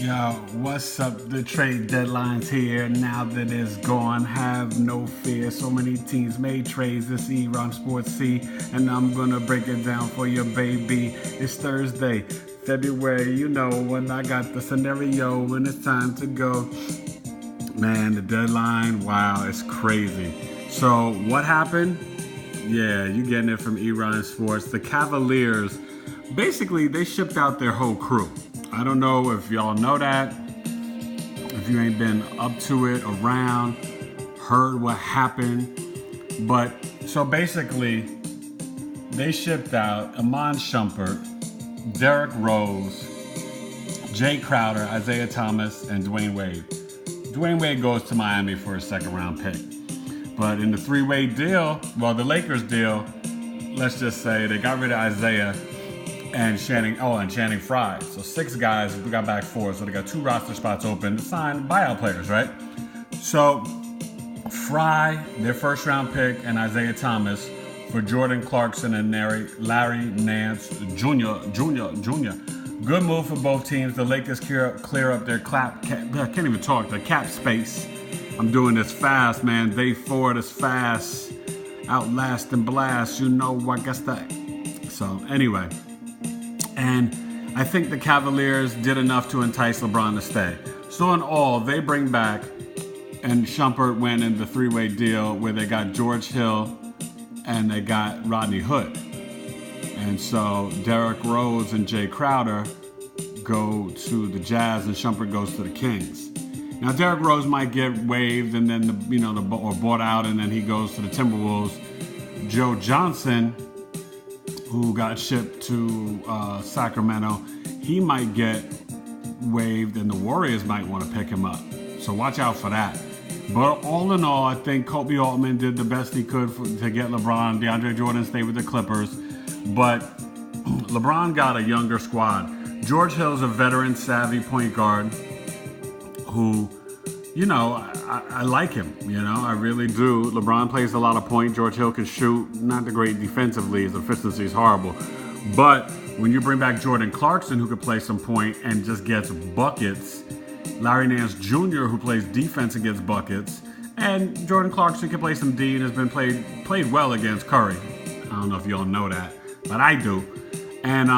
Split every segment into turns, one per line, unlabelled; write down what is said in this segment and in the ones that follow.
Yo, what's up? The trade deadline's here. Now that it's gone, have no fear. So many teams made trades this E-Ron Sports C, and I'm gonna break it down for you, baby. It's Thursday, February. You know when I got the scenario when it's time to go. Man, the deadline, wow, it's crazy. So what happened? Yeah, you getting it from E-Ron Sports. The Cavaliers, basically, they shipped out their whole crew. I don't know if y'all know that, if you ain't been up to it, around, heard what happened. But so basically, they shipped out Iman Shumpert, Derrick Rose, Jay Crowder, Isaiah Thomas, and Dwyane Wade. Dwyane Wade goes to Miami for a second-round pick. But in the three-way deal, well, the Lakers deal, let's just say they got rid of Isaiah and Channing Frye. So 6 guys, we got back 4, so they got 2 roster spots open to sign buyout players, right? So Frye, their first-round pick, and Isaiah Thomas for Jordan Clarkson and Larry Nance Jr. Good move for both teams. The Lakers clear up their cap space. I'm doing this fast, man. Day 4, this fast. Outlast and blast. You know, I guess that. So, anyway. And I think the Cavaliers did enough to entice LeBron to stay. So, in all, they bring back, and Shumpert went in the 3-way deal where they got George Hill and they got Rodney Hood. And so, Derrick Rose and Jay Crowder go to the Jazz and Shumpert goes to the Kings. Now, Derrick Rose might get waived and then or bought out, and then he goes to the Timberwolves. Joe Johnson, who got shipped to Sacramento, he might get waived, and the Warriors might want to pick him up. So watch out for that. But all in all, I think Kobe Altman did the best he could to get LeBron. DeAndre Jordan stayed with the Clippers, but LeBron got a younger squad. George Hill's a veteran, savvy point guard who, you know, I like him, you know, I really do. LeBron plays a lot of point. George Hill can shoot, not the great defensively, his efficiency is horrible. But when you bring back Jordan Clarkson, who could play some point and just gets buckets, Larry Nance Jr., who plays defense and gets buckets, and Jordan Clarkson can play some D and has been played well against Curry. I don't know if y'all know that, but I do. And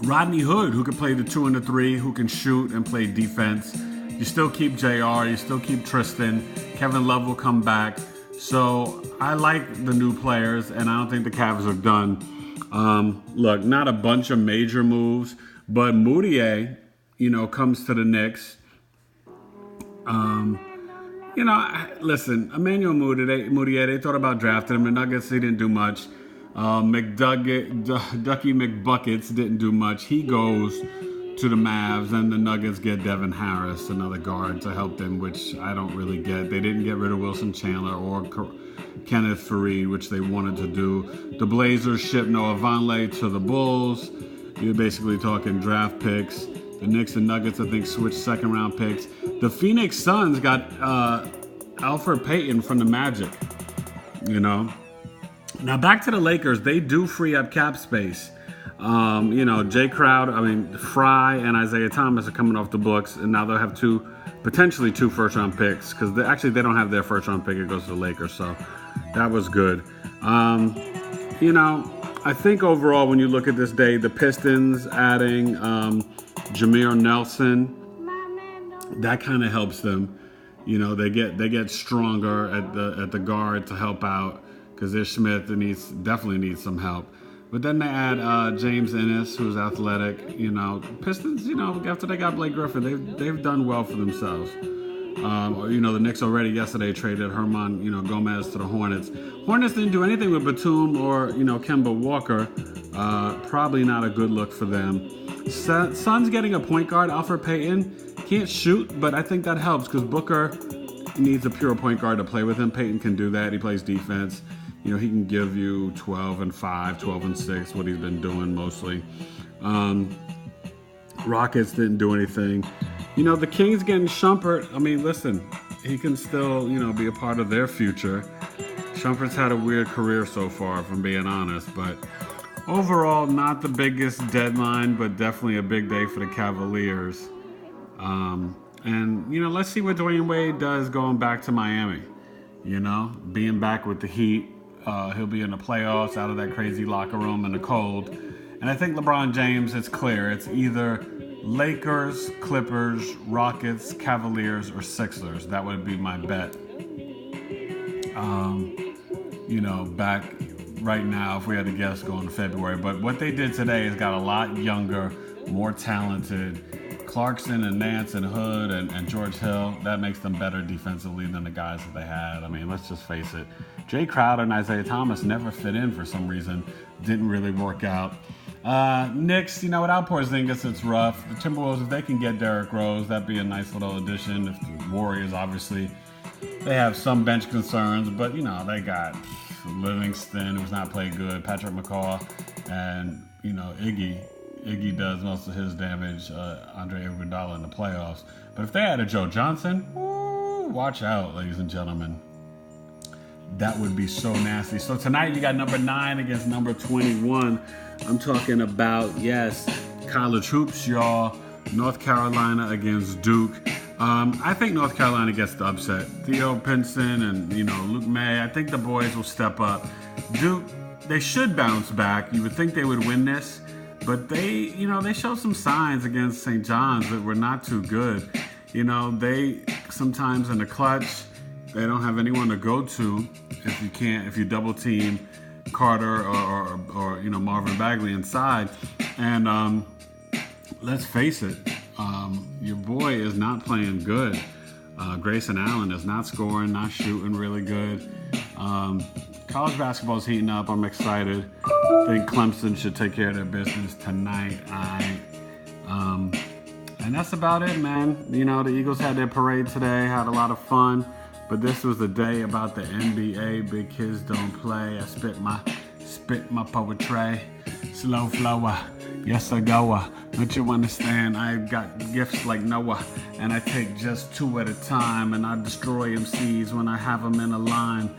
Rodney Hood, who can play the 2 and the 3, who can shoot and play defense. You still keep JR, you still keep Tristan. Kevin Love will come back. So I like the new players, and I don't think the Cavs are done. Look, not a bunch of major moves, but Mudiay, you know, comes to the Knicks. You know, listen, Emmanuel Mudiay, they thought about drafting him. The Nuggets, he didn't do much. Ducky McBuckets didn't do much. He goes to the Mavs, and the Nuggets get Devin Harris, another guard, to help them, which I don't really get. They didn't get rid of Wilson Chandler or Kenneth Frye, which they wanted to do. The Blazers ship Noah Vonleh to the Bulls. You're basically talking draft picks. The Knicks and Nuggets, I think, switched second-round picks. The Phoenix Suns got Alfred Payton from the Magic, you know. Now, back to the Lakers. They do free up cap space. You know, Frye and Isaiah Thomas are coming off the books, and now they'll have potentially two first-round picks, because they don't have their first-round pick. It goes to the Lakers, so that was good. You know, I think overall, when you look at this day, the Pistons adding Jameer Nelson, that kind of helps them. You know, they get stronger at the guard to help out, because Ish Smith definitely needs some help. But then they add James Ennis, who's athletic. You know, Pistons, you know, after they got Blake Griffin, they've done well for themselves. You know, the Knicks already yesterday traded Herman, you know, Gomez to the Hornets. Hornets didn't do anything with Batum or, you know, Kemba Walker. Probably not a good look for them. Suns getting a point guard, Alfred Payton. Can't shoot, but I think that helps, because Booker needs a pure point guard to play with him. Payton can do that. He plays defense. You know, he can give you 12 and 5, 12 and 6, what he's been doing mostly. Rockets didn't do anything. You know, the Kings getting Shumpert. I mean, listen, he can still, you know, be a part of their future. Shumpert's had a weird career so far, if I'm being honest. But overall, not the biggest deadline, but definitely a big day for the Cavaliers. And, let's see what Dwyane Wade does going back to Miami. Being back with the Heat. He'll be in the playoffs, out of that crazy locker room in the cold. And I think LeBron James, it's clear. It's either Lakers, Clippers, Rockets, Cavaliers, or Sixers. That would be my bet. Back right now, if we had to guess, going to February. But what they did today is got a lot younger, more talented. Clarkson and Nance and Hood and George Hill, that makes them better defensively than the guys that they had. I mean, let's just face it. Jay Crowder and Isaiah Thomas never fit in for some reason. Didn't really work out. Knicks, without Porzingis, it's rough. The Timberwolves, if they can get Derrick Rose, that'd be a nice little addition. If the Warriors, obviously, they have some bench concerns, but, they got Livingston, who's not played good, Patrick McCaw, and, Iggy does most of his damage, Andre Iguodala in the playoffs. But if they had a Joe Johnson, watch out, ladies and gentlemen. That would be so nasty. So tonight you got number 9 against number 21. I'm talking about, yes, college hoops, y'all. North Carolina against Duke. I think North Carolina gets the upset. Theo Pinson and, Luke May. I think the boys will step up. Duke, they should bounce back. You would think they would win this. But they showed some signs against St. John's that were not too good. They sometimes in the clutch, they don't have anyone to go to if you double team Carter or Marvin Bagley inside. And let's face it, your boy is not playing good. Grayson Allen is not scoring, not shooting really good. College basketball is heating up. I'm excited. I think Clemson should take care of their business tonight. And that's about it, man. The Eagles had their parade today, had a lot of fun. But this was the day about the NBA. Big kids don't play. I spit my poetry. Slow flower. Yes, I go. Don't you understand? I've got gifts like Noah. And I take just 2 at a time. And I destroy MCs when I have them in a line.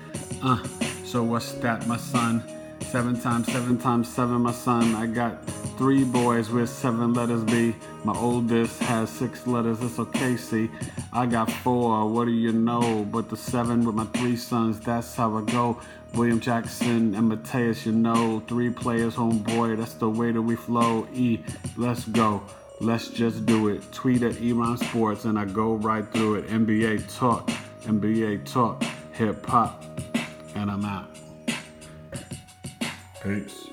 So what's that, my son? 7 times 7 times 7, my son. I got 3 boys with 7 letters B. My oldest has 6 letters. It's okay, see. I got 4, what do you know? But the 7 with my 3 sons, that's how I go. William Jackson and Mateus, 3 players, homeboy. That's the way that we flow. Let's go. Let's just do it. Tweet at Elon Sports and I go right through it. NBA talk, hip hop. And I'm out. Peace.